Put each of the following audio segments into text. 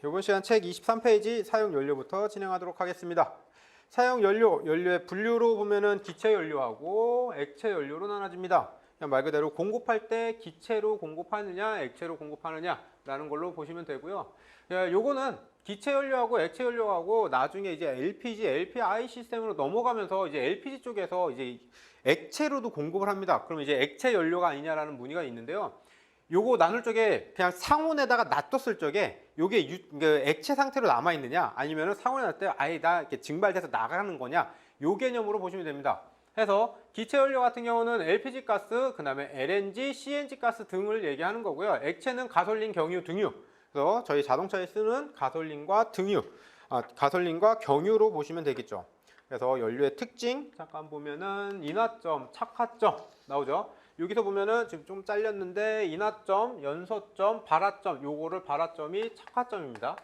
이번 시간 책 23페이지 사용연료부터 진행하도록 하겠습니다. 사용연료의 분류로 보면은 기체연료하고 액체연료로 나눠집니다. 그냥 말 그대로 공급할 때 기체로 공급하느냐 액체로 공급하느냐 라는 걸로 보시면 되고요. 요거는 기체연료하고 액체연료하고 나중에 이제 LPG, LPI 시스템으로 넘어가면서 이제 LPG 쪽에서 이제 액체로도 공급을 합니다. 그럼 이제 액체연료가 아니냐라는 문의가 있는데요. 요거 나눌 적에 그냥 상온에다가 놔뒀을 적에 요게 액체 상태로 남아있느냐 아니면 상온에 놨을 때 아예 다 이렇게 증발돼서 나가는 거냐 요 개념으로 보시면 됩니다. 해서 기체연료 같은 경우는 LPG 가스, 그 다음에 LNG, CNG 가스 등을 얘기하는 거고요. 액체는 가솔린, 경유, 등유. 그래서 저희 자동차에 쓰는 가솔린과 등유, 가솔린과 경유로 보시면 되겠죠. 그래서 연료의 특징 잠깐 보면은 인화점, 착화점 나오죠. 여기서 보면은 지금 좀 잘렸는데 인화점, 연소점, 발화점, 요거를 발화점이 착화점입니다.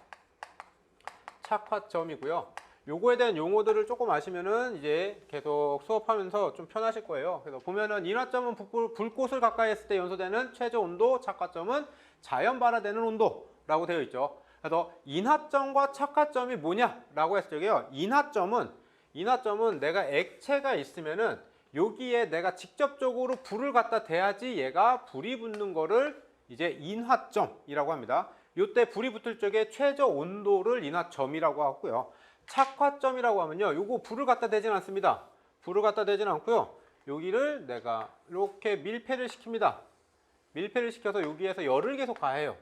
착화점이고요. 요거에 대한 용어들을 조금 아시면은 이제 계속 수업하면서 좀 편하실 거예요. 그래서 보면은 인화점은 불꽃을 가까이 했을 때 연소되는 최저 온도, 착화점은 자연 발화되는 온도라고 되어 있죠. 그래서 인화점과 착화점이 뭐냐라고 했을 적에요. 인화점은 내가 액체가 있으면은 여기에 내가 직접적으로 불을 갖다 대야지 얘가 불이 붙는 거를 이제 인화점이라고 합니다. 이때 불이 붙을 적에 최저 온도를 인화점이라고 하고요. 착화점이라고 하면요. 요거 불을 갖다 대진 않습니다. 불을 갖다 대진 않고요. 여기를 내가 이렇게 밀폐를 시킵니다. 밀폐를 시켜서 여기에서 열을 계속 가해요.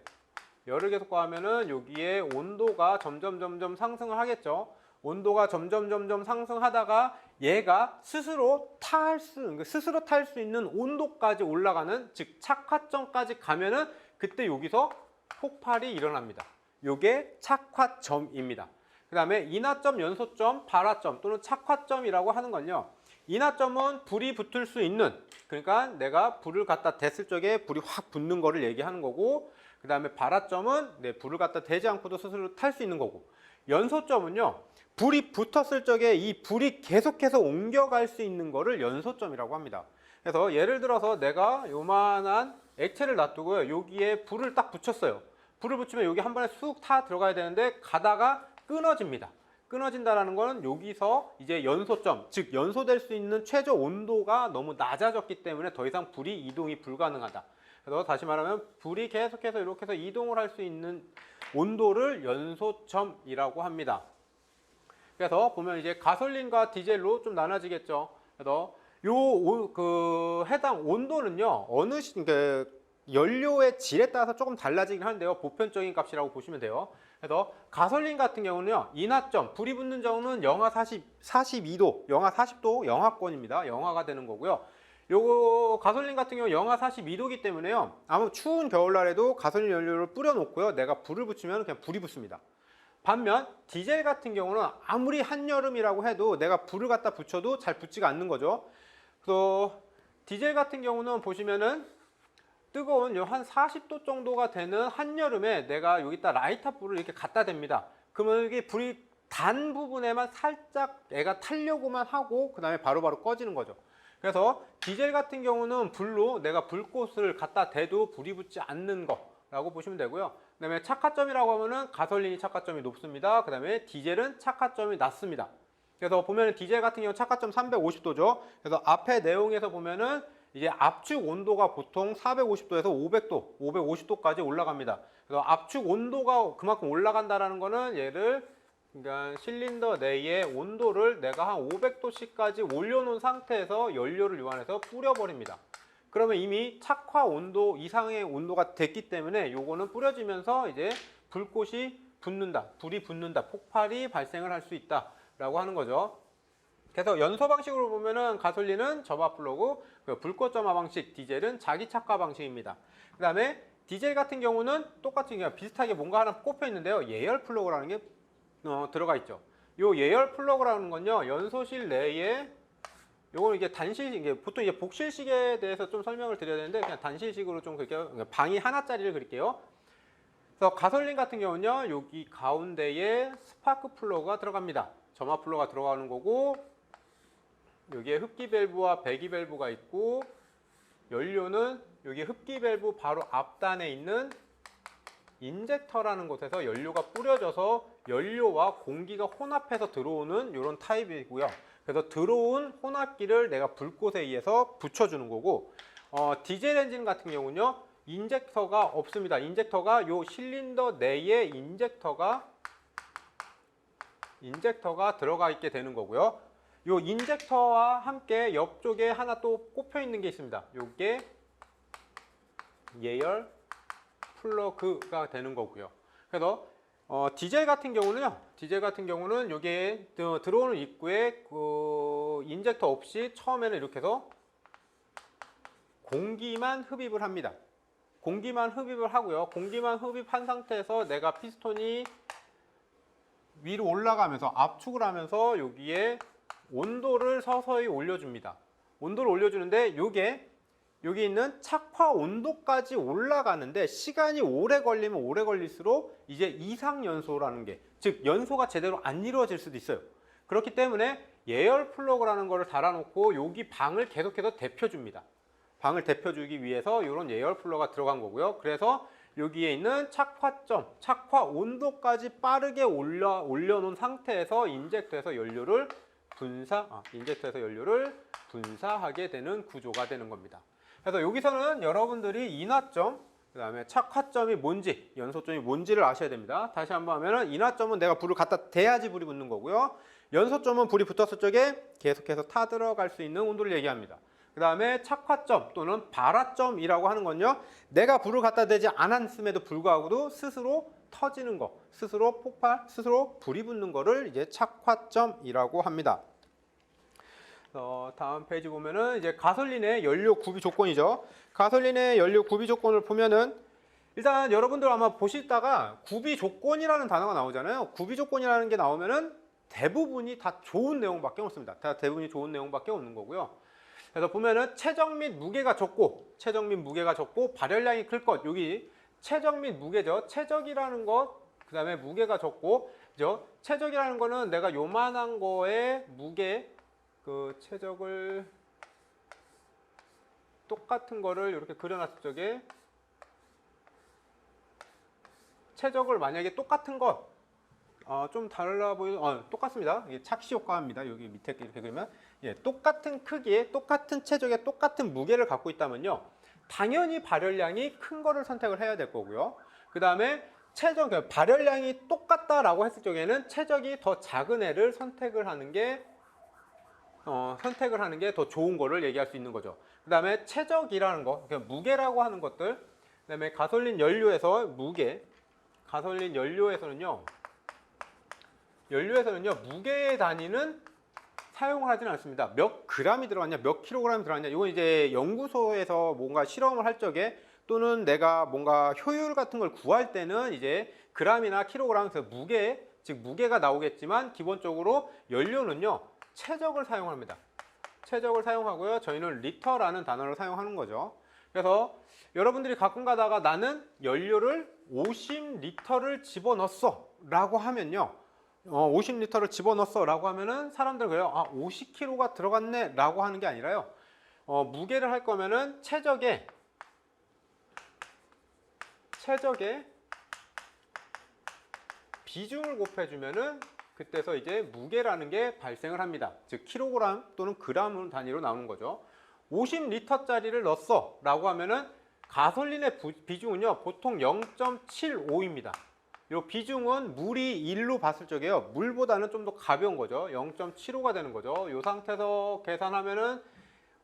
열을 계속 가하면은 여기에 온도가 점점 상승을 하겠죠. 온도가 점점 상승하다가 얘가 스스로 탈 수 있는 온도까지 올라가는, 즉 착화점까지 가면은 그때 여기서 폭발이 일어납니다. 요게 착화점입니다. 그 다음에 인화점, 연소점, 발화점 또는 착화점이라고 하는 건요. 인화점은 불이 붙을 수 있는, 그러니까 내가 불을 갖다 댔을 적에 불이 확 붙는 거를 얘기하는 거고, 그 다음에 발화점은 불을 갖다 대지 않고도 스스로 탈 수 있는 거고, 연소점은요. 불이 붙었을 적에 이 불이 계속해서 옮겨갈 수 있는 거를 연소점이라고 합니다. 그래서 예를 들어서 내가 요만한 액체를 놔두고요. 여기에 불을 딱 붙였어요. 불을 붙이면 여기 한 번에 쑥 타 들어가야 되는데 가다가 끊어집니다. 끊어진다라는 거는 여기서 이제 연소점, 즉 연소될 수 있는 최저 온도가 너무 낮아졌기 때문에 더 이상 불이 이동이 불가능하다. 그래서 다시 말하면 불이 계속해서 이렇게 해서 이동을 할 수 있는 온도를 연소점이라고 합니다. 그래서 보면 이제 가솔린과 디젤로 좀 나눠지겠죠. 그래서 해당 온도는요, 연료의 질에 따라서 조금 달라지긴 하는데요. 보편적인 값이라고 보시면 돼요. 그래서 가솔린 같은 경우는요, 인화점, 불이 붙는 점은 영하 42도, 영하 40도, 영하권입니다. 영하가 되는 거고요. 요거 가솔린 같은 경우 영하 42도이기 때문에요. 아무 추운 겨울날에도 가솔린 연료를 뿌려 놓고요. 내가 불을 붙이면 그냥 불이 붙습니다. 반면 디젤 같은 경우는 아무리 한여름이라고 해도 내가 불을 갖다 붙여도 잘 붙지가 않는 거죠. 또 디젤 같은 경우는 보시면은 뜨거운 한 40도 정도가 되는 한여름에 내가 여기다 라이터 불을 이렇게 갖다 댑니다. 그러면 이게 불이 단 부분에만 살짝 애가 타려고만 하고 그 다음에 바로바로 꺼지는 거죠. 그래서 디젤 같은 경우는 불로 내가 불꽃을 갖다 대도 불이 붙지 않는 거라고 보시면 되고요. 그 다음에 착화점이라고 하면은 가솔린이 착화점이 높습니다. 그 다음에 디젤은 착화점이 낮습니다. 그래서 보면은 디젤 같은 경우 착화점 350도죠. 그래서 앞에 내용에서 보면은 이제 압축 온도가 보통 450도에서 500도, 550도까지 올라갑니다. 그래서 압축 온도가 그만큼 올라간다라는 거는 그러니까 실린더 내의 온도를 내가 한 500도씨까지 올려놓은 상태에서 연료를 이용해서 뿌려버립니다. 그러면 이미 착화 온도 이상의 온도가 됐기 때문에 요거는 뿌려지면서 이제 불꽃이 붙는다, 불이 붙는다, 폭발이 발생을 할 수 있다라고 하는 거죠. 그래서 연소 방식으로 보면은 가솔린은 점화 플러그, 불꽃 점화 방식, 디젤은 자기 착화 방식입니다. 그 다음에 디젤 같은 경우는 똑같이 그냥 비슷하게 뭔가 하나 꼽혀 있는데요. 예열 플러그라는 게 들어가 있죠. 요 예열 플러그라는 건요, 연소실 내에 요거는 이게 보통 이제 복실식에 대해서 좀 설명을 드려야 되는데 그냥 단실식으로 좀 그릴게요. 방이 하나짜리를 그릴게요. 그래서 가솔린 같은 경우는요, 여기 가운데에 스파크 플러그가 들어갑니다. 점화 플러그가 들어가는 거고, 여기에 흡기 밸브와 배기 밸브가 있고, 연료는 여기 흡기 밸브 바로 앞단에 있는 인젝터라는 곳에서 연료가 뿌려져서 연료와 공기가 혼합해서 들어오는 이런 타입이고요. 그래서 들어온 혼합기를 내가 불꽃에 의해서 붙여주는 거고, 디젤 엔진 같은 경우는요, 인젝터가 없습니다. 인젝터가 요 실린더 내에 인젝터가 들어가 있게 되는 거고요. 요 인젝터와 함께 옆쪽에 하나 또 꼽혀 있는 게 있습니다. 요게 예열 플러그가 되는 거고요. 그래서 디젤 같은 경우는 요게 들어오는 입구에 그 인젝터 없이 처음에는 이렇게 해서 공기만 흡입을 합니다. 공기만 흡입을 하고요. 공기만 흡입한 상태에서 내가 피스톤이 위로 올라가면서 압축을 하면서 여기에 온도를 서서히 올려줍니다. 온도를 올려주는데 여기 있는 착화 온도까지 올라가는데 시간이 오래 걸리면 오래 걸릴수록 이제 이상연소라는 게, 즉 연소가 제대로 안 이루어질 수도 있어요. 그렇기 때문에 예열 플러그라는 거를 달아놓고 여기 방을 계속해서 데펴줍니다. 방을 데펴주기 위해서 이런 예열 플러그가 들어간 거고요. 그래서 여기에 있는 착화점, 착화 온도까지 빠르게 올려놓은 상태에서 인젝터에서 연료를 분사하게 되는 구조가 되는 겁니다. 그래서 여기서는 여러분들이 인화점, 그 다음에 착화점이 뭔지, 연소점이 뭔지를 아셔야 됩니다. 다시 한번 하면은 인화점은 내가 불을 갖다 대야지 불이 붙는 거고요. 연소점은 불이 붙었을 적에 계속해서 타들어갈 수 있는 온도를 얘기합니다. 그 다음에 착화점 또는 발화점이라고 하는 건요, 내가 불을 갖다 대지 않았음에도 불구하고도 스스로 터지는 거, 스스로 폭발, 스스로 불이 붙는 거를 이제 착화점이라고 합니다. 다음 페이지 보면은 이제 가솔린의 연료 구비 조건이죠. 가솔린의 연료 구비 조건을 보면은 일단 여러분들 아마 보시다가 구비 조건이라는 단어가 나오잖아요. 구비 조건이라는 게 나오면은 대부분이 다 좋은 내용밖에 없습니다. 다 대부분이 좋은 내용밖에 없는 거고요. 그래서 보면은 체적 및 무게가 적고 발열량이 클 것, 여기 체적 및 무게죠. 체적이라는 것, 그 다음에 무게가 적고, 그죠? 체적이라는 거는 내가 요만한 거에 무게, 그 체적을 똑같은 거를 이렇게 그려놨을 적에 체적을 만약에 똑같은 것, 좀 달라 보이는, 똑같습니다. 이게 착시 효과입니다. 여기 밑에 이렇게 그리면, 예, 똑같은 크기에, 똑같은 체적에, 똑같은 무게를 갖고 있다면요, 당연히 발열량이 큰 거를 선택을 해야 될 거고요. 그 다음에 발열량이 똑같다라고 했을 적에는 체적이 더 작은 애를 선택을 하는 게 더 좋은 거를 얘기할 수 있는 거죠. 그 다음에 체적이라는 거, 그러니까 무게라고 하는 것들, 그 다음에 가솔린 연료에서 무게, 가솔린 연료에서는요, 무게의 단위는 사용을 하지는 않습니다. 몇 그램이 들어갔냐, 몇 킬로그램이 들어갔냐, 이건 이제 연구소에서 뭔가 실험을 할 적에 또는 내가 뭔가 효율 같은 걸 구할 때는 이제 그램이나 킬로그램, 그래서 무게, 즉 무게가 나오겠지만 기본적으로 연료는요, 체적을 사용합니다. 체적을 사용하고요. 저희는 리터라는 단어를 사용하는 거죠. 그래서 여러분들이 가끔 가다가 나는 연료를 50리터를 집어넣었어 라고 하면요, 50리터를 집어넣었어 라고 하면은 사람들 그래요. 50kg가 들어갔네 라고 하는 게 아니라요, 무게를 할 거면은 체적에 비중을 곱해주면은 그때서 이제 무게라는 게 발생을 합니다. 즉 킬로그램 또는 그램 단위로 나오는 거죠. 50리터짜리를 넣었어 라고 하면은 가솔린의 비중은요, 보통 0.75입니다. 이 비중은 물이 1로 봤을 적에요, 물보다는 좀 더 가벼운 거죠. 0.75가 되는 거죠. 이 상태에서 계산하면은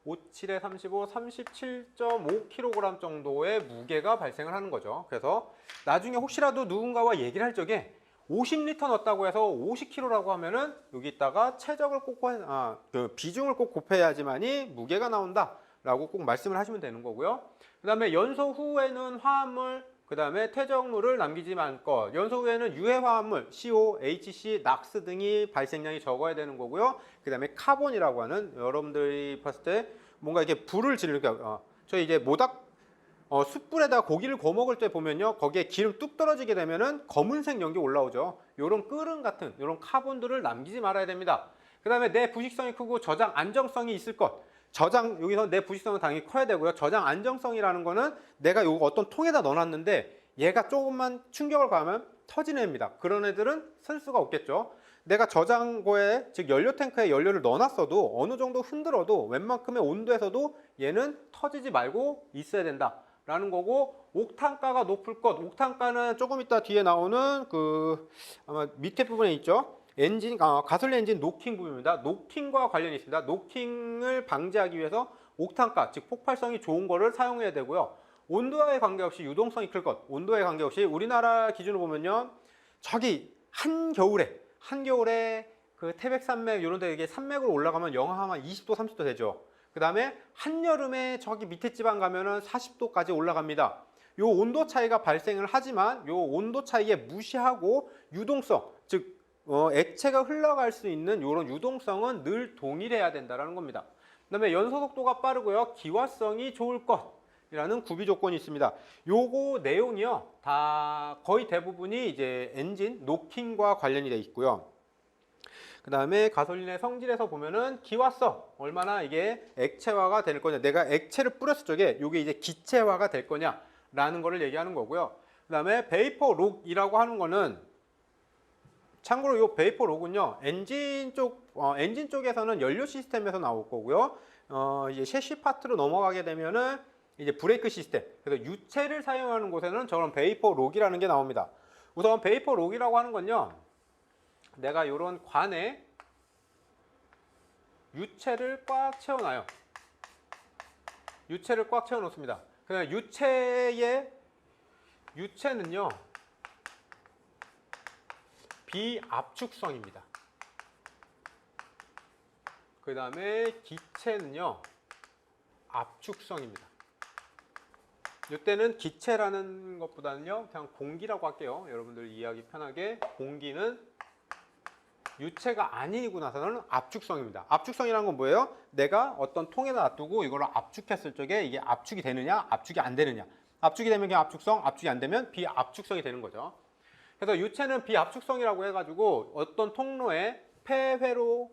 57에 35, 37.5kg 정도의 무게가 발생을 하는 거죠. 그래서 나중에 혹시라도 누군가와 얘기를 할 적에 50리터 넣었다고 해서 50kg라고 하면은 여기다가 체적을 그 비중을 꼭 곱해야지만이 무게가 나온다라고 꼭 말씀을 하시면 되는 거고요. 그 다음에 연소 후에는 화합물, 그 다음에 퇴적물을 남기지 않을 것. 연소 후에는 유해 화합물, CO, HC, 낙스 등이 발생량이 적어야 되는 거고요. 그 다음에 카본이라고 하는, 여러분들이 봤을 때 뭔가 이렇게 불을 지르니까, 저희 이제 모닥, 숯불에다 고기를 구워 먹을 때 보면요, 거기에 기름 뚝 떨어지게 되면은 검은색 연기 올라오죠. 요런 끓음 같은, 요런 카본들을 남기지 말아야 됩니다. 그 다음에 내 부식성이 크고 저장 안정성이 있을 것. 여기서 내 부식성은 당연히 커야 되고요. 저장 안정성이라는 거는 내가 요 어떤 통에다 넣어놨는데 얘가 조금만 충격을 가하면 터지는 애입니다. 그런 애들은 쓸 수가 없겠죠. 내가 저장고에, 즉 연료 탱크에 연료를 넣어놨어도 어느 정도 흔들어도 웬만큼의 온도에서도 얘는 터지지 말고 있어야 된다 라는 거고, 옥탄가가 높을 것, 옥탄가는 조금 이따 뒤에 나오는 아마 밑에 부분에 있죠. 가솔린 엔진 노킹 부분입니다. 노킹과 관련이 있습니다. 노킹을 방지하기 위해서 옥탄가, 즉 폭발성이 좋은 거를 사용해야 되고요. 온도에 관계없이 유동성이 클 것, 온도에 관계없이 우리나라 기준으로 보면요, 저기 한겨울에 그 태백산맥 이런 데 이게 산맥으로 올라가면 영하 한 20도 30도 되죠. 그 다음에 한여름에 저기 밑에 지방 가면은 40도까지 올라갑니다. 요 온도 차이가 발생을 하지만 요 온도 차이에 무시하고 유동성, 즉 액체가 흘러갈 수 있는 이런 유동성은 늘 동일해야 된다는 겁니다. 그 다음에 연소 속도가 빠르고요, 기화성이 좋을 것이라는 구비 조건이 있습니다. 요거 내용이요, 다 거의 대부분이 이제 엔진 노킹과 관련이 되어 있고요. 그 다음에 가솔린의 성질에서 보면은 기화성, 얼마나 이게 액체화가 될 거냐, 내가 액체를 뿌렸을 적에 이게 이제 기체화가 될 거냐라는 거를 얘기하는 거고요. 그 다음에 베이퍼 록이라고 하는 거는, 참고로 이 베이퍼 록은요, 엔진 쪽에서는 연료 시스템에서 나올 거고요. 이제 셰시 파트로 넘어가게 되면은 이제 브레이크 시스템, 그래서 유체를 사용하는 곳에는 저런 베이퍼 록이라는 게 나옵니다. 우선 베이퍼 록이라고 하는 건요, 내가 이런 관에 유체를 꽉 채워놔요. 유체를 꽉 채워 놓습니다. 그냥 유체는요, 비압축성입니다. 그 다음에 기체는요, 압축성입니다. 이때는 기체라는 것보다는요, 그냥 공기라고 할게요. 여러분들 이해하기 편하게. 공기는 유체가 아니고 나서는 압축성입니다. 압축성이라는 건 뭐예요? 내가 어떤 통에다 놔두고 이걸 압축했을 적에 이게 압축이 되느냐, 압축이 안 되느냐. 압축이 되면 그냥 압축성, 압축이 안 되면 비압축성이 되는 거죠. 그래서 유체는 비압축성이라고 해가지고 어떤 통로에 폐회로,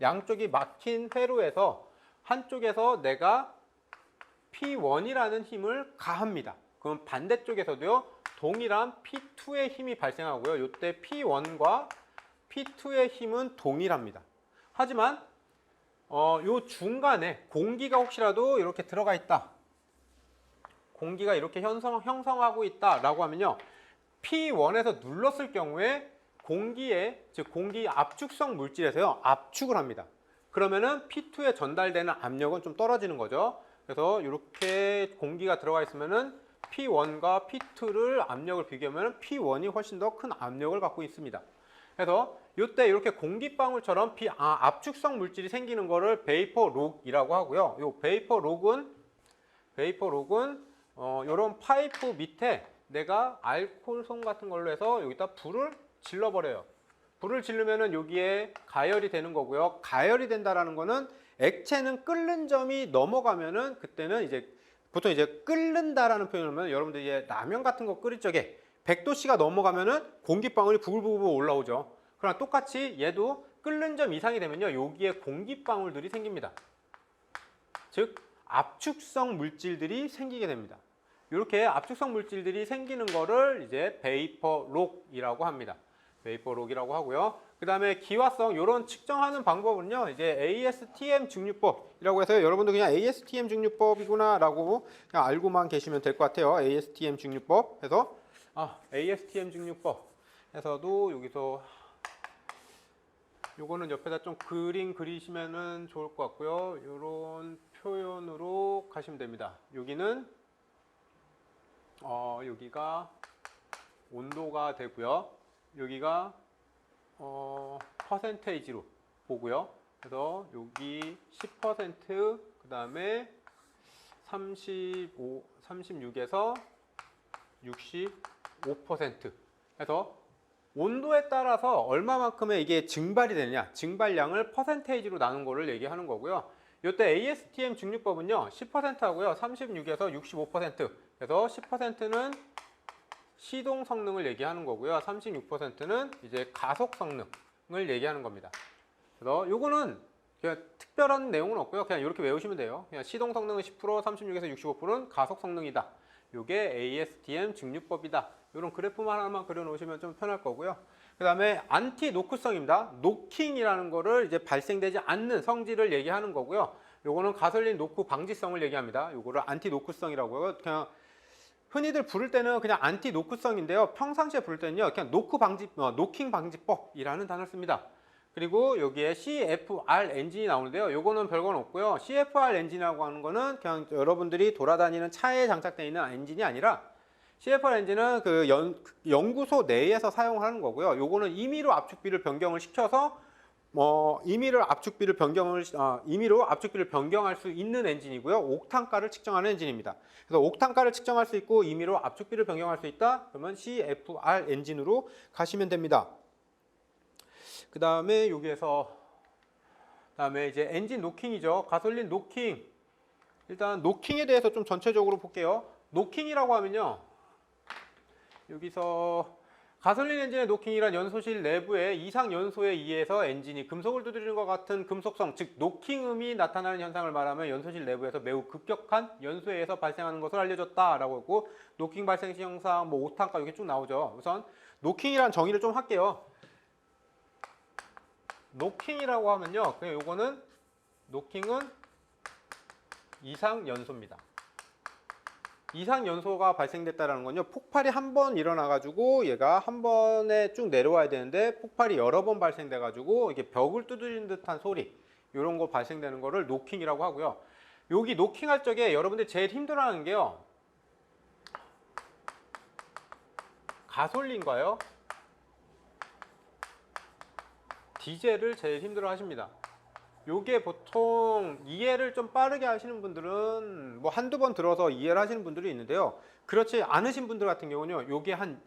양쪽이 막힌 회로에서 한쪽에서 내가 P1이라는 힘을 가합니다. 그럼 반대쪽에서도요, 동일한 P2의 힘이 발생하고요. 이때 P1과 P2의 힘은 동일합니다. 하지만 요 중간에 공기가 혹시라도 이렇게 들어가 있다, 공기가 이렇게 형성하고 있다라고 하면요, P1에서 눌렀을 경우에 즉 공기 압축성 물질에서요, 압축을 합니다. 그러면은 P2에 전달되는 압력은 좀 떨어지는 거죠. 그래서 이렇게 공기가 들어가 있으면은 P1과 P2를 압력을 비교하면 P1이 훨씬 더 큰 압력을 갖고 있습니다. 그래서 이때 이렇게 공기방울처럼 압축성 물질이 생기는 거를 베이퍼 록이라고 하고요. 이 베이퍼 록은 이런 파이프 밑에 내가 알코올솜 같은 걸로 해서 여기다 불을 질러버려요. 불을 지르면은 여기에 가열이 되는 거고요. 가열이 된다라는 거는 액체는 끓는 점이 넘어가면은 그때는 이제 보통 이제 끓는다라는 표현을 하면 여러분들 이제 라면 같은 거 끓일 적에 100도씨가 넘어가면은 공기방울이 부글부글 올라오죠. 그러나 똑같이 얘도 끓는 점 이상이 되면요, 여기에 공기방울들이 생깁니다. 즉 압축성 물질들이 생기게 됩니다. 이렇게 압축성 물질들이 생기는 거를 이제 베이퍼 록이라고 합니다. 베이퍼 록이라고 하고요. 그 다음에 기화성, 이런 측정하는 방법은요, 이제 ASTM 증류법이라고 해서 여러분들 그냥 ASTM 증류법이구나 라고 그냥 알고만 계시면 될 것 같아요. ASTM 증류법 해서 ASTM 증류법 에서도 여기서 요거는 옆에다 좀 그림 그리시면은 좋을 것 같고요. 이런 표현으로 가시면 됩니다. 여기는 여기가 온도가 되고요. 여기가 퍼센테이지로 보고요. 그래서 여기 10%, 그 다음에 36에서 65% 해서 온도에 따라서 얼마만큼의 이게 증발이 되느냐, 증발량을 퍼센테이지로 나눈 거를 얘기하는 거고요. 이때 ASTM 증류법은요, 10% 하고요, 36에서 65%. 그래서 10%는 시동 성능을 얘기하는 거고요, 36%는 이제 가속 성능을 얘기하는 겁니다. 그래서 요거는 그냥 특별한 내용은 없고요, 그냥 이렇게 외우시면 돼요. 그냥 시동 성능은 10%, 36에서 65%는 가속 성능이다. 요게 ASTM 증류법이다. 이런 그래프만 하나만 그려놓으시면 좀 편할 거고요. 그 다음에 안티 노크성입니다. 노킹이라는 거를 이제 발생되지 않는 성질을 얘기하는 거고요. 요거는 가솔린 노크 방지성을 얘기합니다. 요거를 안티 노크성이라고 해요. 그냥 흔히들 부를 때는 그냥 안티 노크성인데요. 평상시에 부를 때는요, 그냥 노킹 방지법이라는 단어를 씁니다. 그리고 여기에 CFR 엔진이 나오는데요. 요거는 별건 없고요. CFR 엔진이라고 하는 거는 그냥 여러분들이 돌아다니는 차에 장착되어 있는 엔진이 아니라 CFR 엔진은 그 연구소 내에서 사용하는 거고요. 요거는 임의로 압축비를 변경을 시켜서 임의로 압축비를 변경할 수 있는 엔진이고요. 옥탄가를 측정하는 엔진입니다. 그래서 옥탄가를 측정할 수 있고 임의로 압축비를 변경할 수 있다. 그러면 CFR 엔진으로 가시면 됩니다. 그 다음에 여기에서 그다음에 이제 엔진 노킹이죠. 가솔린 노킹. 일단 노킹에 대해서 좀 전체적으로 볼게요. 노킹이라고 하면요. 여기서 가솔린 엔진의 노킹이란 연소실 내부의 이상 연소에 의해서 엔진이 금속을 두드리는 것 같은 금속성, 즉 노킹음이 나타나는 현상을 말하면 연소실 내부에서 매우 급격한 연소에 의해서 발생하는 것을 알려줬다라고 했고, 노킹 발생 시 현상, 뭐 오탄가 이렇게 쭉 나오죠. 우선 노킹이란 정의를 좀 할게요. 노킹이라고 하면요, 그냥 요거는 노킹은 이상 연소입니다. 이상 연소가 발생됐다라는 건요, 폭발이 한 번 일어나가지고 얘가 한 번에 쭉 내려와야 되는데 폭발이 여러 번 발생돼가지고 이게 벽을 두드리는 듯한 소리, 이런 거 발생되는 거를 노킹이라고 하고요. 여기 노킹할 적에 여러분들이 제일 힘들어하는 게요, 가솔린과요 디젤을 제일 힘들어 하십니다. 요게 보통 이해를 좀 빠르게 하시는 분들은 뭐 한두 번 들어서 이해를 하시는 분들이 있는데요. 그렇지 않으신 분들 같은 경우는요, 요게 한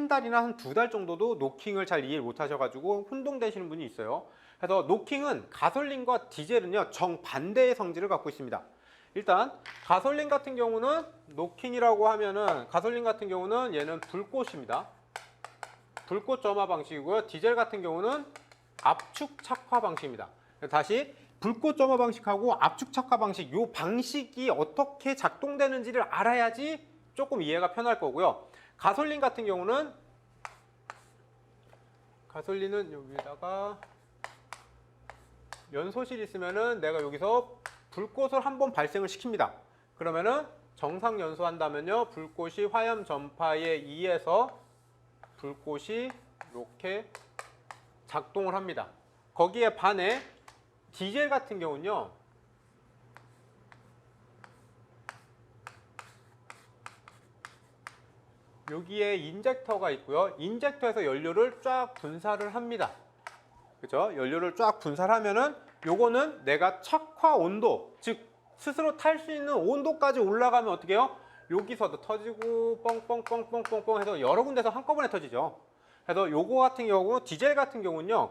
달이나 한 2달 정도도 노킹을 잘 이해를 못 하셔가지고 혼동되시는 분이 있어요. 그래서 노킹은 가솔린과 디젤은요, 정반대의 성질을 갖고 있습니다. 일단 가솔린 같은 경우는 노킹이라고 하면은, 가솔린 같은 경우는 얘는 불꽃입니다. 불꽃 점화 방식이고요. 디젤 같은 경우는 압축 착화 방식입니다. 다시 불꽃 점화 방식하고 압축 착화 방식, 이 방식이 어떻게 작동되는지를 알아야지 조금 이해가 편할 거고요. 가솔린 같은 경우는, 가솔린은 여기다가 연소실이 있으면은 내가 여기서 불꽃을 한번 발생을 시킵니다. 그러면은 정상 연소한다면요, 불꽃이 화염 전파에 의해서 불꽃이 이렇게 작동을 합니다. 거기에 반해 디젤 같은 경우는요, 여기에 인젝터가 있고요. 인젝터에서 연료를 쫙 분사를 합니다. 그죠? 연료를 쫙 분사를 하면은 요거는 내가 착화 온도, 즉 스스로 탈 수 있는 온도까지 올라가면 어떻게 해요? 여기서도 터지고 뻥뻥뻥뻥뻥뻥 해서 여러 군데서 한꺼번에 터지죠. 그래서 요거 같은 경우, 디젤 같은 경우는요,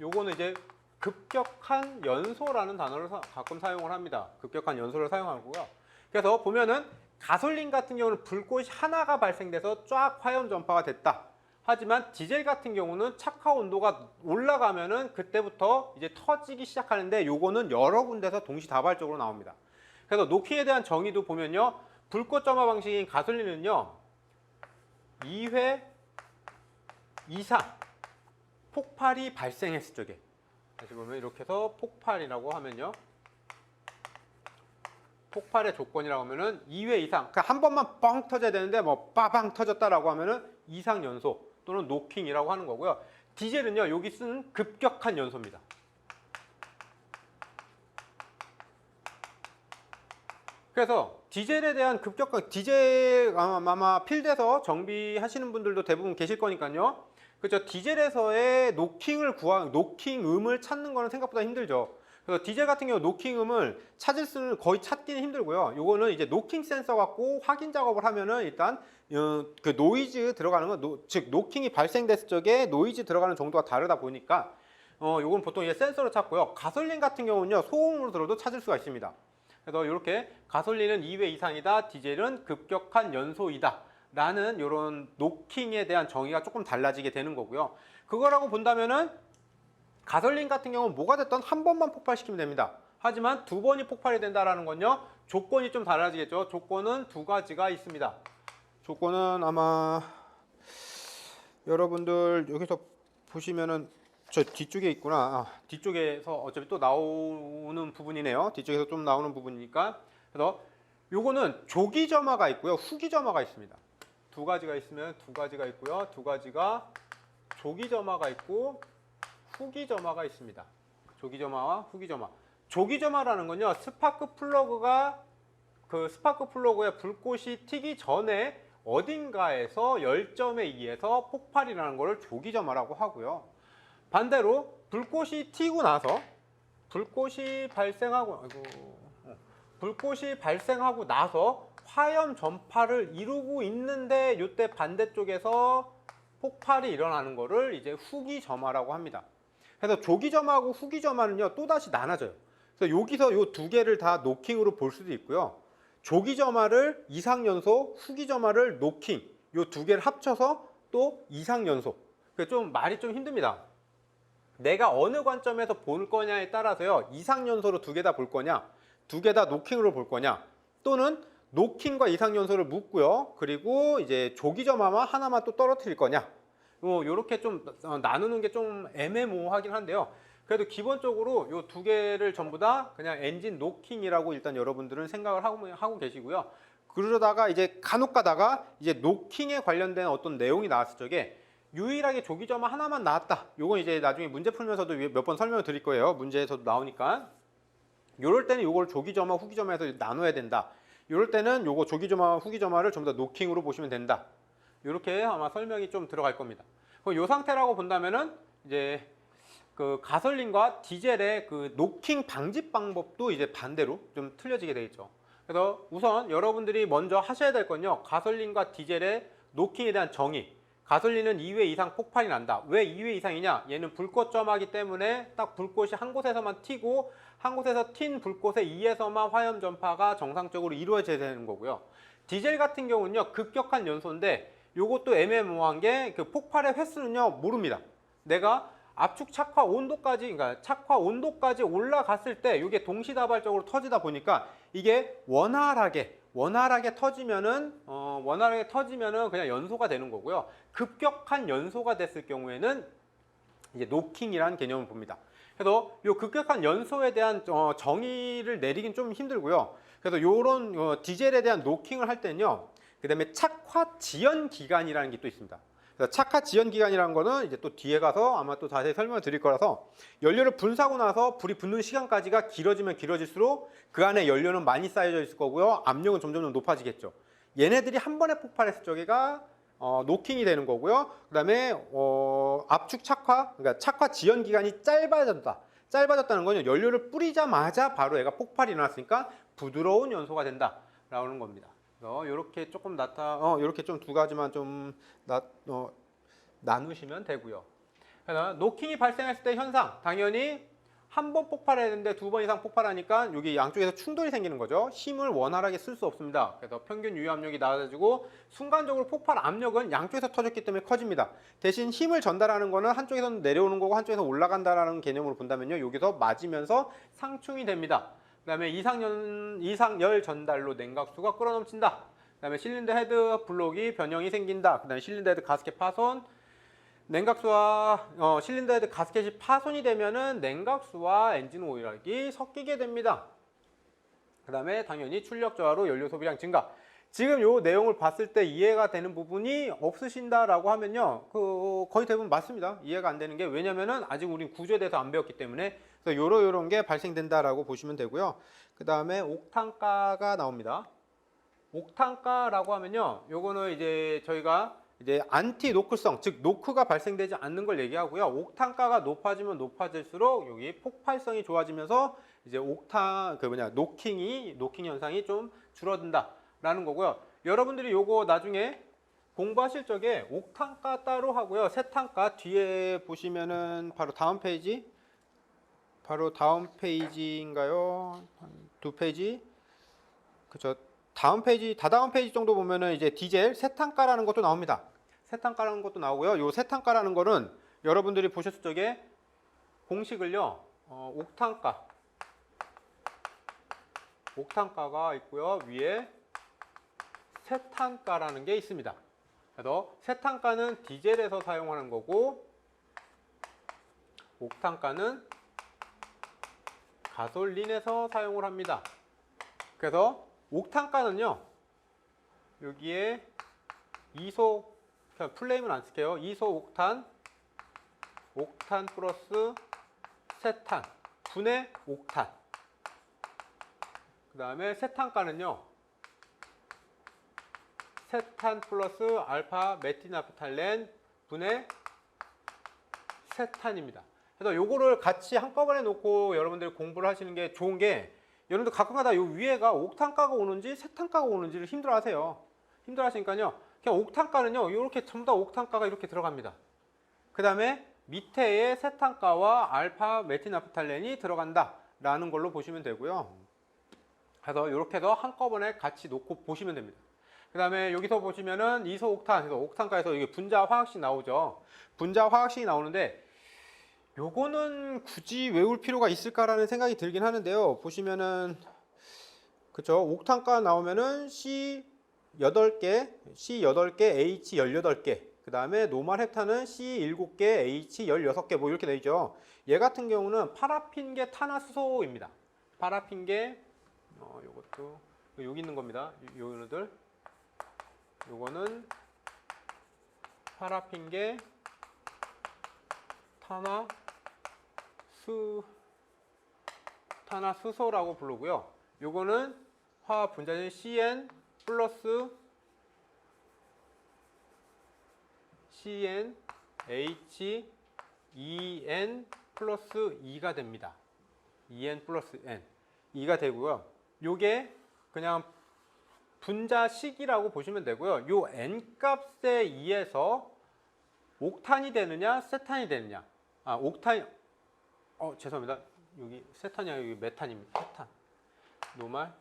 요거는 이제 급격한 연소라는 단어를 가끔 사용을 합니다. 급격한 연소를 사용하고요. 그래서 보면은 가솔린 같은 경우는 불꽃이 하나가 발생돼서 쫙 화염 전파가 됐다. 하지만 디젤 같은 경우는 착화 온도가 올라가면은 그때부터 이제 터지기 시작하는데, 요거는 여러 군데서 동시다발적으로 나옵니다. 그래서 노킹에 대한 정의도 보면요, 불꽃 점화 방식인 가솔린은요, 2회 이상 폭발이 발생했을 적에, 다시 보면 이렇게 해서 폭발이라고 하면요, 폭발의 조건이라고 하면은 2회 이상, 그러니까 한 번만 뻥 터져야 되는데 뭐 빠방 터졌다라고 하면은 이상 연소 또는 노킹이라고 하는 거고요. 디젤은요, 여기 쓰는 급격한 연소입니다. 그래서 디젤에 대한 급격한, 디젤 아마 필드에서 정비하시는 분들도 대부분 계실 거니까요. 그렇죠. 디젤에서의 노킹음을 찾는 거는 생각보다 힘들죠. 그래서 디젤 같은 경우 노킹음을 찾을 수는 거의 찾기는 힘들고요. 요거는 이제 노킹 센서 갖고 확인 작업을 하면은 일단 그 노이즈 들어가는 건, 즉 노킹이 발생됐을 적에 노이즈 들어가는 정도가 다르다 보니까 요건 보통 이제 센서로 찾고요. 가솔린 같은 경우는요, 소음으로 들어도 찾을 수가 있습니다. 그래서 이렇게 가솔린은 2회 이상이다, 디젤은 급격한 연소이다 라는 이런 노킹에 대한 정의가 조금 달라지게 되는 거고요. 그거라고 본다면은 가솔린 같은 경우는 뭐가 됐든 한 번만 폭발시키면 됩니다. 하지만 2번이 폭발이 된다라는 건요, 조건이 좀 달라지겠죠. 조건은 두 가지가 있습니다. 조건은 아마 여러분들 여기서 보시면은 저 뒤쪽에 있구나. 뒤쪽에서 어차피 또 나오는 부분이네요. 뒤쪽에서 좀 나오는 부분이니까. 그래서 요거는 조기점화가 있고요. 후기점화가 있습니다. 두 가지가 있으면 두 가지가 있고요. 두 가지가 조기점화가 있고 후기점화가 있습니다. 조기점화와 후기점화. 조기점화라는 건요. 스파크 플러그에 불꽃이 튀기 전에 어딘가에서 열점에 의해서 폭발이라는 것을 조기점화라고 하고요. 반대로 불꽃이 튀고 나서 불꽃이 발생하고 나서 화염 전파를 이루고 있는데 이때 반대쪽에서 폭발이 일어나는 것을 이제 후기점화라고 합니다. 그래서 조기점화하고 후기점화는요 또다시 나눠져요. 그래서 여기서 이 두 개를 다 노킹으로 볼 수도 있고요. 조기점화를 이상연소, 후기점화를 노킹 이 두 개를 합쳐서 또 이상연소. 좀 말이 좀 힘듭니다. 내가 어느 관점에서 볼 거냐에 따라서요. 이상연소로 두 개 다 볼 거냐, 두 개 다 노킹으로 볼 거냐, 또는 노킹과 이상연소를 묶고요. 그리고 이제 조기점화만 하나만 또 떨어뜨릴 거냐. 요렇게 좀 나누는 게 좀 애매모호하긴 한데요. 그래도 기본적으로 요 두 개를 전부 다 그냥 엔진 노킹이라고 일단 여러분들은 생각을 하고 계시고요. 그러다가 이제 간혹 가다가 이제 노킹에 관련된 어떤 내용이 나왔을 적에 유일하게 조기점화 하나만 나왔다. 요건 이제 나중에 문제 풀면서도 몇 번 설명을 드릴 거예요. 문제에서도 나오니까. 요럴 때는 요걸 조기점화, 후기점화해서 나눠야 된다. 요럴 때는 요거 조기점화, 후기점화를 전부 다 노킹으로 보시면 된다. 요렇게 아마 설명이 좀 들어갈 겁니다. 요 상태라고 본다면은 이제 그 가솔린과 디젤의 그 노킹 방지 방법도 이제 반대로 좀 틀려지게 되겠죠. 그래서 우선 여러분들이 먼저 하셔야 될 건요. 가솔린과 디젤의 노킹에 대한 정의. 가솔린은 2회 이상 폭발이 난다. 왜 2회 이상이냐? 얘는 불꽃점화이기 때문에 딱 불꽃이 한 곳에서만 튀고 한 곳에서 튄 불꽃에 의해서만 화염 전파가 정상적으로 이루어져야 되는 거고요. 디젤 같은 경우는요. 급격한 연소인데 요것도 애매모호한 게 그 폭발의 횟수는요. 모릅니다. 내가 압축 착화 온도까지, 그러니까 착화 온도까지 올라갔을 때 이게 동시다발적으로 터지다 보니까 이게 원활하게 터지면은 그냥 연소가 되는 거고요. 급격한 연소가 됐을 경우에는 이제 노킹이라는 개념을 봅니다. 그래서 이 급격한 연소에 대한 정의를 내리긴 좀 힘들고요. 그래서 이런 디젤에 대한 노킹을 할 때는요. 그다음에 착화 지연 기간이라는 게 또 있습니다. 그래서 착화 지연 기간이라는 거는 이제 또 뒤에 가서 아마 또 자세히 설명을 드릴 거라서 연료를 분사하고 나서 불이 붙는 시간까지가 길어지면 길어질수록 그 안에 연료는 많이 쌓여져 있을 거고요. 압력은 점점 높아지겠죠. 얘네들이 한 번에 폭발했을 적에가 노킹이 되는 거고요. 그다음에 압축 착화, 그러니까 착화 지연 기간이 짧아졌다는 거는 연료를 뿌리자마자 바로 얘가 폭발이 일어났으니까 부드러운 연소가 된다라는 겁니다. 이렇게 조금 이렇게 좀 두 가지만 좀 나누시면 되고요. 그래서 노킹이 발생했을 때 현상, 당연히 한 번 폭발해야 되는데 두 번 이상 폭발하니까 여기 양쪽에서 충돌이 생기는 거죠. 힘을 원활하게 쓸 수 없습니다. 그래서 평균 유효 압력이 낮아지고 순간적으로 폭발 압력은 양쪽에서 터졌기 때문에 커집니다. 대신 힘을 전달하는 거는 한쪽에서는 내려오는 거고 한쪽에서 올라간다라는 개념으로 본다면요. 여기서 맞으면서 상충이 됩니다. 그 다음에 이상열 전달로 냉각수가 끌어넘친다. 그 다음에 실린더 헤드 블록이 변형이 생긴다. 그 다음에 실린더 헤드 가스켓 파손. 냉각수와 실린더 헤드 가스켓이 파손이 되면은 냉각수와 엔진 오일이 섞이게 됩니다. 그 다음에 당연히 출력 저하로 연료 소비량 증가. 지금 요 내용을 봤을 때 이해가 되는 부분이 없으신다라고 하면요. 거의 대부분 맞습니다. 이해가 안 되는 게 왜냐면은 아직 우린 구조에 대해서 안 배웠기 때문에 그래서 요런 게 발생된다라고 보시면 되고요. 그 다음에 옥탄가가 나옵니다. 옥탄가라고 하면요. 요거는 이제 저희가 이제 안티 노크성, 즉 노크가 발생되지 않는 걸 얘기하고요. 옥탄가가 높아지면 높아질수록 여기 폭발성이 좋아지면서 이제 노킹 현상이 좀 줄어든다라는 거고요. 여러분들이 요거 나중에 공부하실 적에 옥탄가 따로 하고요. 세탄가 뒤에 보시면은 바로 다음 페이지인가요? 두 페이지. 그쵸. 다음 페이지 정도 보면은 이제 디젤 세탄가라는 것도 나옵니다. 세탄가라는 것도 나오고요. 요 세탄가라는 거는 여러분들이 보셨을 적에 공식을요. 옥탄가 옥탄가가 있고요. 위에 세탄가라는 게 있습니다. 그래서 세탄가는 디젤에서 사용하는 거고 옥탄가는 가솔린에서 사용을 합니다. 그래서 옥탄가는요. 여기에 이소, 플레임은 안 쓸게요. 이소 옥탄, 옥탄 플러스 세탄, 분해 옥탄. 그 다음에 세탄가는요. 세탄 플러스 알파 메티나프탈렌 분해 세탄입니다. 그래서 요거를 같이 한꺼번에 놓고 여러분들이 공부를 하시는 게 좋은 게 여러분들 가끔가다 요 위에가 옥탄가가 오는지 세탄가가 오는지를 힘들어하세요. 힘들어하시니까요. 그냥 옥탄가는요. 이렇게 전부 다 옥탄가가 이렇게 들어갑니다. 그 다음에 밑에에 세탄가와 알파 메티나프탈렌이 들어간다 라는 걸로 보시면 되고요. 그래서 이렇게 해서 한꺼번에 같이 놓고 보시면 됩니다. 그 다음에 여기서 보시면은 이소옥탄, 그래서 옥탄가에서 이게 분자 화학식 나오죠. 분자 화학식이 나오는데 요거는 굳이 외울 필요가 있을까라는 생각이 들긴 하는데요. 보시면은 그쵸, 옥탄가 나오면은 C 8개, H 18개, 그 다음에 노말 헵탄은 C 7개, H 16개 뭐 이렇게 되죠. 얘 같은 경우는 파라핀계 탄화수소입니다. 파라핀계 요것도 여기 있는 겁니다. 요거들 요거는 파라핀계 탄화수소라고 부르고요. 요거는 화학 분자는 CN 플러스 CN H EN 플러스 2가 됩니다. EN 플러스 N 2가 되고요. 요게 그냥 분자식이라고 보시면 되고요. 요 N 값에 의해서 옥탄이 되느냐 세탄이 되느냐. 아 옥탄 죄송합니다. 여기 세탄이 아니라 여기 메탄입니다. 헵탄. 노말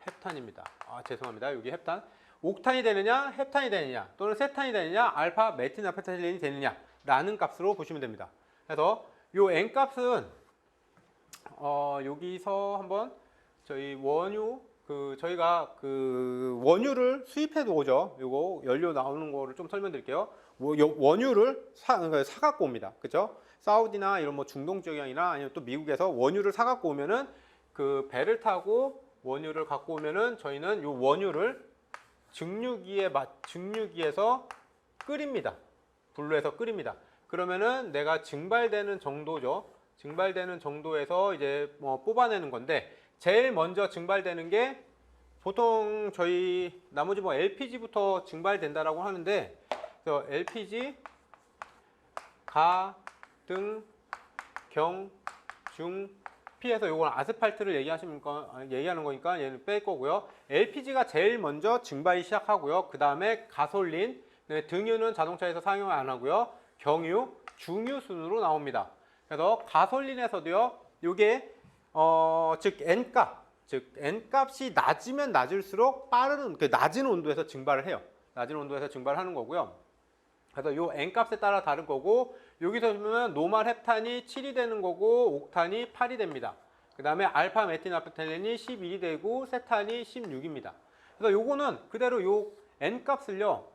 헵탄입니다. 아 죄송합니다. 여기 헵탄. 옥탄이 되느냐 헵탄이 되느냐 또는 세탄이 되느냐 알파 메티나프탈렌이 되느냐 라는 값으로 보시면 됩니다. 그래서 요 N 값은 여기서 한번 저희 원유 저희가 그 원유를 수입해 놓죠. 요거 연료 나오는 거를 좀 설명드릴게요. 원유를 사갖고 옵니다. 그죠? 사우디나 이런 뭐 중동 지역이나 아니면 또 미국에서 원유를 사갖고 오면은 그 배를 타고 원유를 갖고 오면은 저희는 요 원유를 증류기에서 끓입니다. 불로 해서 끓입니다. 그러면은 내가 증발되는 정도죠. 증발되는 정도에서 이제 뭐 뽑아내는 건데 제일 먼저 증발되는 게 보통 저희 나머지 뭐 LPG부터 증발된다라고 하는데 그래서 LPG 가, 등, 경, 중, P에서 요건 아스팔트를 얘기하는 거니까 얘는 뺄 거고요. LPG가 제일 먼저 증발이 시작하고요. 그 다음에 가솔린, 등유는 자동차에서 사용 안 하고요. 경유, 중유 순으로 나옵니다. 그래서 가솔린에서도요. 요게 즉 N값이 낮으면 낮을수록 빠른 낮은 온도에서 증발을 해요. 낮은 온도에서 증발하는 거고요. 그래서 요 N값에 따라 다른 거고 여기서 보면 노말 헵탄이 7이 되는 거고 옥탄이 8이 됩니다. 그 다음에 알파 메티나프탈렌이 11이 되고 세탄이 16입니다. 그래서 요거는 그대로 요 N값을요.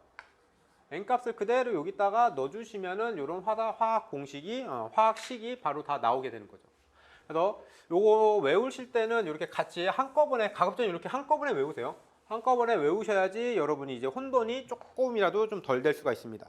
N값을 그대로 여기다가 넣어주시면은 요런 화학 공식이 화학식이 바로 다 나오게 되는 거죠. 그래서 요거 외우실 때는 이렇게 같이 한꺼번에 가급적 이렇게 한꺼번에 외우세요. 한꺼번에 외우셔야지 여러분이 이제 혼돈이 조금이라도 좀 덜 될 수가 있습니다.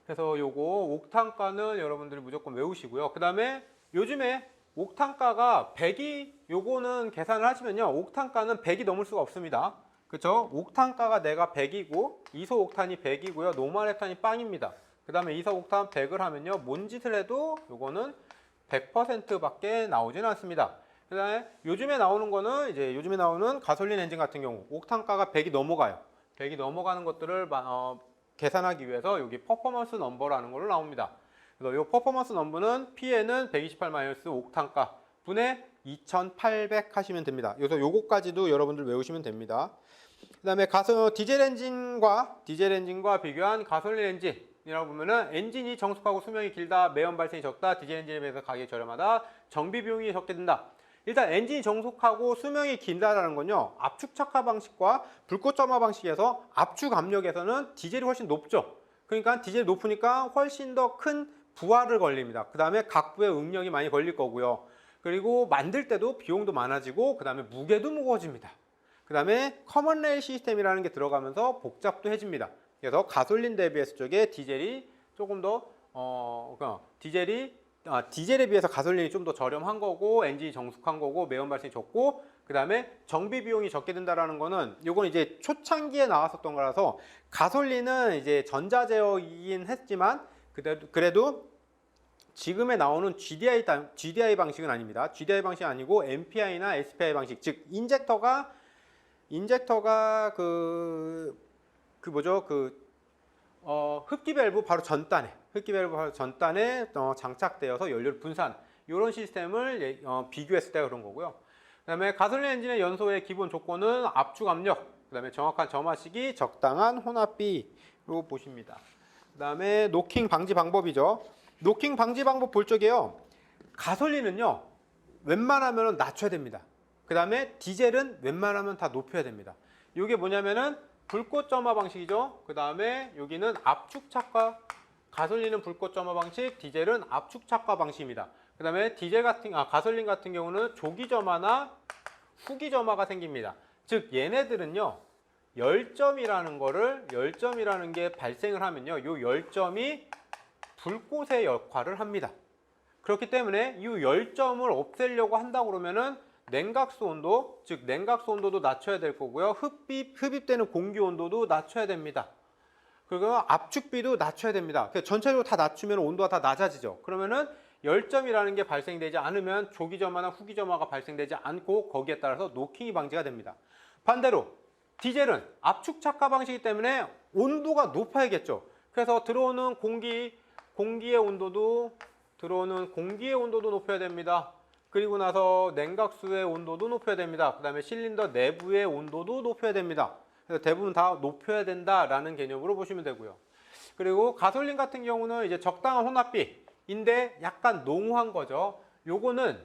그래서 요거 옥탄가는 여러분들이 무조건 외우시고요. 그 다음에 요즘에 옥탄가가 100이 요거는 계산을 하시면요. 옥탄가는 100이 넘을 수가 없습니다. 그쵸? 옥탄가가 내가 100이고 이소옥탄이 100이고요. 노말헵탄이 빵입니다. 그 다음에 이소옥탄 100을 하면요. 뭔 짓을 해도 요거는 100% 밖에 나오진 않습니다. 그 다음에 요즘에 나오는 거는 이제 요즘에 나오는 가솔린 엔진 같은 경우 옥탄가가 100이 넘어가요. 100이 넘어가는 것들을 계산하기 위해서 여기 퍼포먼스 넘버라는 걸로 나옵니다. 그래서 이 퍼포먼스 넘버는 P에는 128- 옥탄가 분의 2800 하시면 됩니다. 그래서 요거까지도 여러분들 외우시면 됩니다. 그 다음에 디젤 엔진과 비교한 가솔린 엔진이라고 보면은 엔진이 정숙하고 수명이 길다, 매연 발생이 적다, 디젤 엔진에 비해서 가격이 저렴하다, 정비 비용이 적게 든다. 일단 엔진이 정속하고 수명이 길다라는 건요. 압축 착화 방식과 불꽃 점화 방식에서 압축 압력에서는 디젤이 훨씬 높죠. 그러니까 디젤이 높으니까 훨씬 더 큰 부하를 걸립니다. 그 다음에 각부의 응력이 많이 걸릴 거고요. 그리고 만들 때도 비용도 많아지고 그 다음에 무게도 무거워집니다. 그 다음에 커먼 레일 시스템이라는 게 들어가면서 복잡도 해집니다. 그래서 가솔린 대비해서 쪽에 디젤이 조금 더 디젤에 비해서 가솔린이 좀 더 저렴한 거고 엔진이 정숙한 거고 매연 발생이 적고 그 다음에 정비 비용이 적게 든다라는 거는 요건 이제 초창기에 나왔었던 거라서 가솔린은 이제 전자제어이긴 했지만 그래도 지금에 나오는 GDI 방식은 아닙니다. GDI 방식이 아니고 MPI나 SPI 방식, 즉 인젝터가 흡기 밸브 바로 전단에 장착되어서 연료를 분산 이런 시스템을 비교했을 때 그런 거고요. 그다음에 가솔린 엔진의 연소의 기본 조건은 압축 압력, 그다음에 정확한 점화 시기, 적당한 혼합비로 보십니다. 그다음에 노킹 방지 방법이죠. 노킹 방지 방법 볼 적에요. 가솔린은요 웬만하면 낮춰야 됩니다. 그다음에 디젤은 웬만하면 다 높여야 됩니다. 이게 뭐냐면은 불꽃 점화 방식이죠. 그다음에 여기는 압축 착화. 가솔린은 불꽃 점화 방식, 디젤은 압축 착화 방식입니다. 그다음에 가솔린 같은 경우는 조기 점화나 후기 점화가 생깁니다. 즉 얘네들은요 열점이라는 게 발생을 하면요 이 열점이 불꽃의 역할을 합니다. 그렇기 때문에 이 열점을 없애려고 한다 그러면은 냉각수 온도, 즉 냉각수 온도도 낮춰야 될 거고요. 흡입되는 공기 온도도 낮춰야 됩니다. 그리고 압축비도 낮춰야 됩니다. 전체적으로 다 낮추면 온도가 다 낮아지죠. 그러면은 열점이라는 게 발생되지 않으면 조기점화나 후기점화가 발생되지 않고 거기에 따라서 노킹이 방지가 됩니다. 반대로 디젤은 압축 착화 방식이기 때문에 온도가 높아야겠죠. 그래서 들어오는 공기의 온도도 높여야 됩니다. 그리고 나서 냉각수의 온도도 높여야 됩니다. 그 다음에 실린더 내부의 온도도 높여야 됩니다. 그래서 대부분 다 높여야 된다라는 개념으로 보시면 되고요. 그리고 가솔린 같은 경우는 이제 적당한 혼합비인데 약간 농후한 거죠. 요거는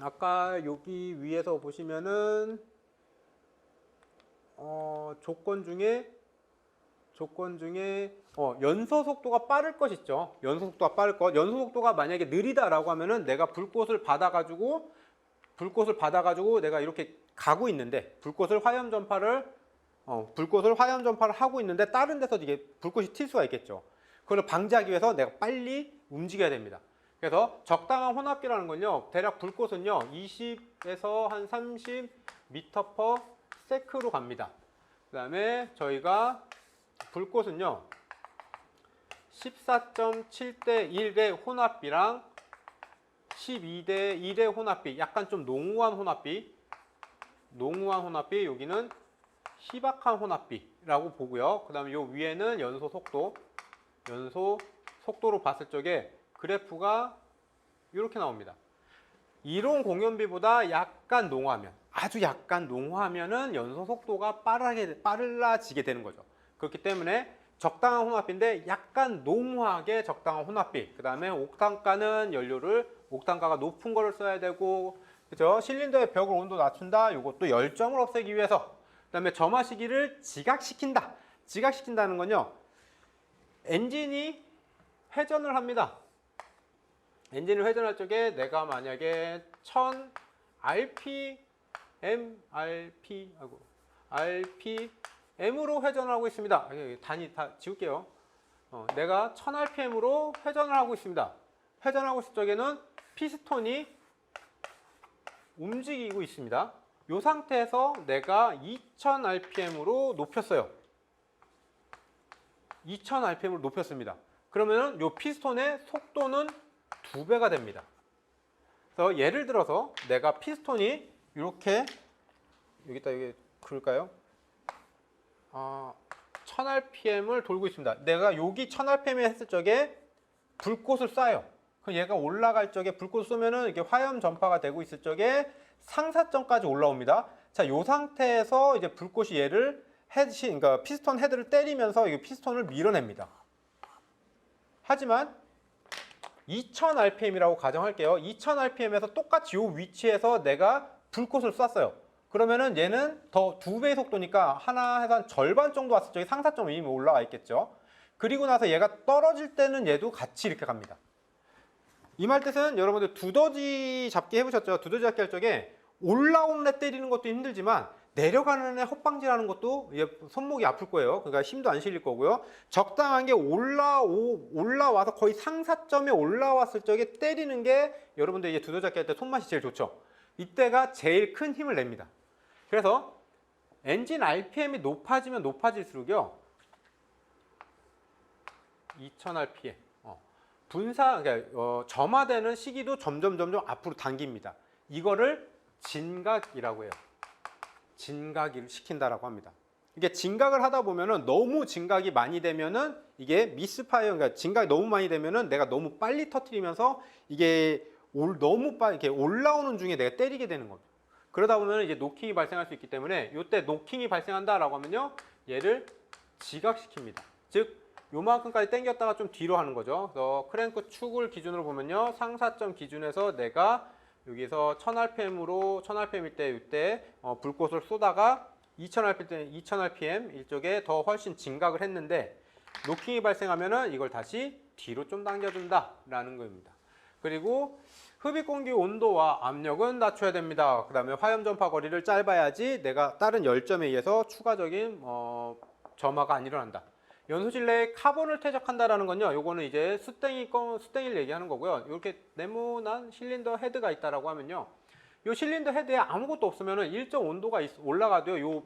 아까 여기 위에서 보시면은 조건 중에 연소 속도가 빠를 것 있죠. 연소 속도가 빠를 것. 연소 속도가 만약에 느리다라고 하면은 내가 불꽃을 받아가지고 내가 이렇게 가고 있는데 불꽃을 화염 전파를 하고 있는데 다른 데서 이게 불꽃이 튈 수가 있겠죠. 그걸 방지하기 위해서 내가 빨리 움직여야 됩니다. 그래서 적당한 혼합기라는 건요. 대략 불꽃은요 20에서 한 30m/s로 갑니다. 그 다음에 저희가 불꽃은요 14.7대 1의 혼합비랑 12대 1의 혼합비, 약간 좀 농후한 혼합비, 여기는 희박한 혼합비라고 보고요. 그 다음에 요 위에는 연소 속도로 봤을 적에 그래프가 이렇게 나옵니다. 이론 공연비보다 약간 농후하면, 아주 약간 농후하면은 연소 속도가 빨라지게 되는 거죠. 그렇기 때문에 적당한 혼합비인데 약간 농후하게 적당한 혼합비. 그 다음에 옥탄가가 높은 거를 써야 되고, 그죠? 실린더의 벽을 온도 낮춘다. 이것도 열점을 없애기 위해서. 그 다음에 점화 시기를 지각시킨다. 지각시킨다는 건요, 엔진이 회전을 합니다. 엔진을 회전할 적에 내가 만약에 1000 RPM으로 회전을 하고 있습니다. 단위 다 지울게요. 내가 1000 RPM으로 회전을 하고 있습니다. 회전하고 있을 적에는 피스톤이 움직이고 있습니다. 이 상태에서 내가 2000 RPM으로 높였어요. 2000 RPM으로 높였습니다. 그러면은 이 피스톤의 속도는 2배가 됩니다. 그래서 예를 들어서 내가 피스톤이 이렇게 여기 그럴까요? 1000 RPM을 돌고 있습니다. 내가 여기 1000 RPM에 했을 적에 불꽃을 쏴요. 그럼 얘가 올라갈 적에 불꽃을 쏘면은 이게 화염 전파가 되고 있을 적에 상사점까지 올라옵니다. 자, 이 상태에서 이제 불꽃이 얘를 그러니까 피스톤 헤드를 때리면서 이 피스톤을 밀어냅니다. 하지만 2000rpm이라고 가정할게요. 2000rpm에서 똑같이 이 위치에서 내가 불꽃을 쐈어요. 그러면은 얘는 더 2배 속도니까 하나 해서 한 절반 정도 왔을 적에 상사점이 이미 올라와 있겠죠. 그리고 나서 얘가 떨어질 때는 얘도 같이 이렇게 갑니다. 이 말 뜻은 여러분들 두더지 잡기 해보셨죠? 두더지 잡기 할 적에 올라오는 애 때리는 것도 힘들지만 내려가는 애 헛방질하는 것도 손목이 아플 거예요. 그러니까 힘도 안 실릴 거고요. 적당한 게 올라와서 거의 상사점에 올라왔을 적에 때리는 게 여러분들 이제 두더지 잡기 할 때 손맛이 제일 좋죠. 이때가 제일 큰 힘을 냅니다. 그래서 엔진 RPM이 높아지면 높아질수록요 2000rpm 그러니까 점화되는 시기도 점점 앞으로 당깁니다. 이거를 진각이라고 해요. 진각을 시킨다라고 합니다. 이게 진각을 하다 보면은 너무 진각이 많이 되면은 이게 미스파이어, 그러니까 진각이 너무 많이 되면은 내가 너무 빨리 터트리면서 이게 너무 빨리 이렇게 올라오는 중에 내가 때리게 되는 겁니다. 그러다 보면 이제 노킹이 발생할 수 있기 때문에 이때 노킹이 발생한다라고 하면요 얘를 지각시킵니다. 즉 요만큼까지 당겼다가 좀 뒤로 하는 거죠. 그래서 크랭크 축을 기준으로 보면요 상사점 기준에서 내가 여기서 1000rpm일 때 이때 불꽃을 쏘다가 2000rpm 이쪽에 더 훨씬 진각을 했는데 노킹이 발생하면은 이걸 다시 뒤로 좀 당겨준다라는 겁니다. 그리고 흡입 공기 온도와 압력은 낮춰야 됩니다. 그 다음에 화염 전파 거리를 짧아야지 내가 다른 열점에 의해서 추가적인 점화가 안 일어난다. 연소실 내에 카본을 퇴적한다라는 건요. 요거는 이제 수땡이를 얘기하는 거고요. 이렇게 네모난 실린더 헤드가 있다라고 하면요. 요 실린더 헤드에 아무것도 없으면은 일정 온도가 올라가도요. 요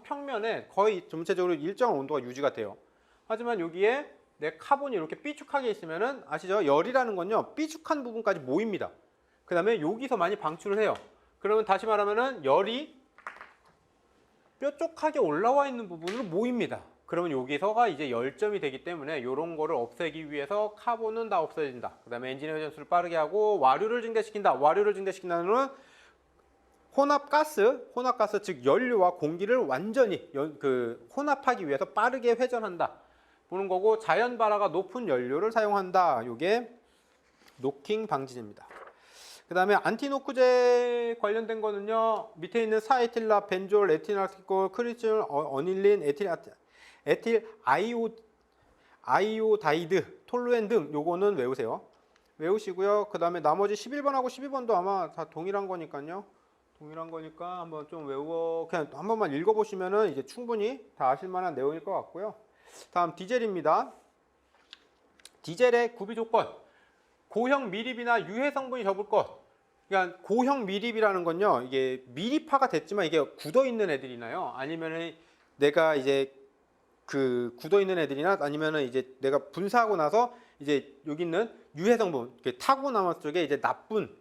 평면에 거의 전체적으로 일정한 온도가 유지가 돼요. 하지만 여기에 내 카본이 이렇게 삐죽하게 있으면은 아시죠? 열이라는 건요. 삐죽한 부분까지 모입니다. 그 다음에 여기서 많이 방출을 해요. 그러면 다시 말하면은 열이 뾰족하게 올라와 있는 부분으로 모입니다. 그러면 여기서가 이제 열점이 되기 때문에 이런 거를 없애기 위해서 카본은 다 없어진다. 그 다음에 엔진의 회전수를 빠르게 하고 와류를 증대시킨다. 와류를 증대시킨다는 건 혼합가스 즉 연료와 공기를 완전히 혼합하기 위해서 빠르게 회전한다. 보는 거고 자연 발화가 높은 연료를 사용한다. 이게 노킹 방지제입니다. 그 다음에 안티노크제 관련된 거는요. 밑에 있는 사에틸라, 벤졸, 에틸알코올, 크리졸, 어닐린, 에틸 아이오다이드, 톨루엔 등 요거는 외우시고요. 그 다음에 나머지 11번하고 12번도 아마 다 동일한 거니까요. 동일한 거니까 한번 좀 그냥 한 번만 읽어보시면은 이제 충분히 다 아실 만한 내용일 것 같고요. 다음 디젤입니다. 디젤의 구비 조건. 고형 미립이나 유해 성분이 적을 것. 그러니까 고형 미립이라는 건요. 이게 미립화가 됐지만 이게 굳어 있는 애들이나요? 아니면은 내가 이제 굳어 있는 애들이나 아니면은 이제 내가 분사하고 나서 이제 여기 있는 유해 성분, 타고 남았을 적에 이제 나쁜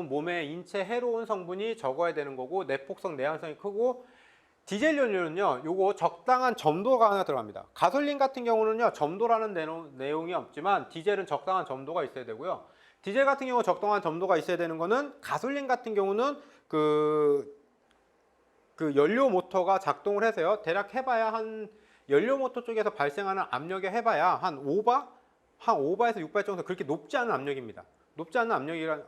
몸에 인체 해로운 성분이 적어야 되는 거고 내폭성 내환성이 크고 디젤 연료는요. 요거 적당한 점도가 하나 들어갑니다. 가솔린 같은 경우는요. 점도라는 내용이 없지만 디젤은 적당한 점도가 있어야 되고요. 디젤 같은 경우 적당한 점도가 있어야 되는 거는 가솔린 같은 경우는 그 연료 모터가 작동을 해서요. 대략 해봐야 연료 모터 쪽에서 발생하는 압력에 해봐야 한 5바에서 6바 정도 그렇게 높지 않은 압력입니다. 높지 않은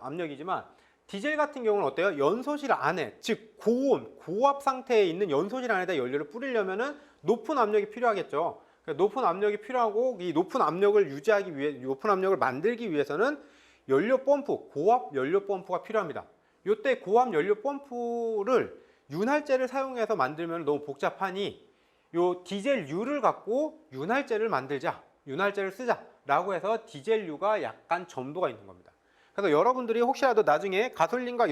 압력이지만 디젤 같은 경우는 어때요? 연소실 안에, 즉 고온, 고압 상태에 있는 연소실 안에다 연료를 뿌리려면은 높은 압력이 필요하겠죠. 높은 압력이 필요하고 이 높은 압력을 유지하기 위해, 높은 압력을 만들기 위해서는 연료 펌프, 고압 연료 펌프가 필요합니다. 이때 고압 연료 펌프를 윤활제를 사용해서 만들면 너무 복잡하니 요 디젤유를 갖고 윤활제를 만들자, 윤활제를 쓰자라고 해서 디젤유가 약간 점도가 있는 겁니다. 그래서 여러분들이 혹시라도 나중에 가솔린과